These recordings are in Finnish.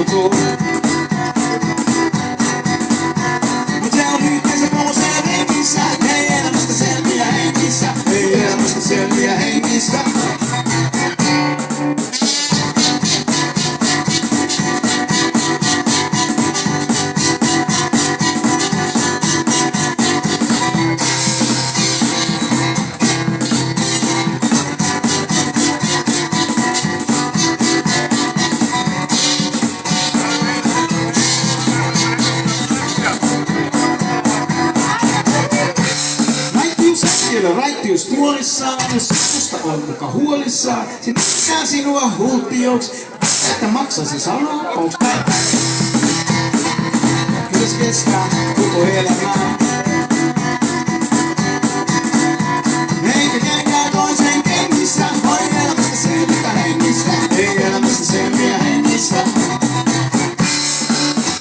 tuntuu. Mut se on yhteensä nousee hengissä. Ei elämästä selviä hengissä. Ei elämästä selviä hengissä. Raittius tuolissaan, jos susta on muka huolissaan. Sitten pitää sinua hulttioks, että maksasi salapauks päivä. Jos kestää koko elämää. Eikä kenkää toisen kengissä, voi elämästä selviä hengissä. Ei elämästä selviä hengissä.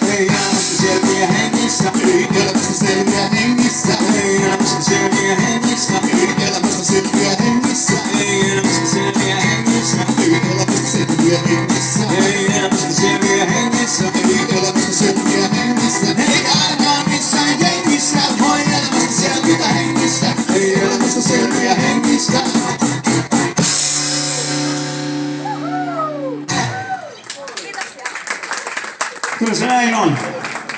Ei elämästä selviä hengissä. Ei elämästä selviä hengissä. Ei elämästä selviä hengissä. Ei elämästä selviä hengissä. Ei elämästä selviä hengissä. Ei elämästä selviä hengissä. Ei elämästä selviä hengissä. Ei elämästä selviä hengissä. Eikä ainakaan missään jengissä voi elämästä selvitä hengissä. Ei elämästä selviä hengissä. Kyllä se näin on.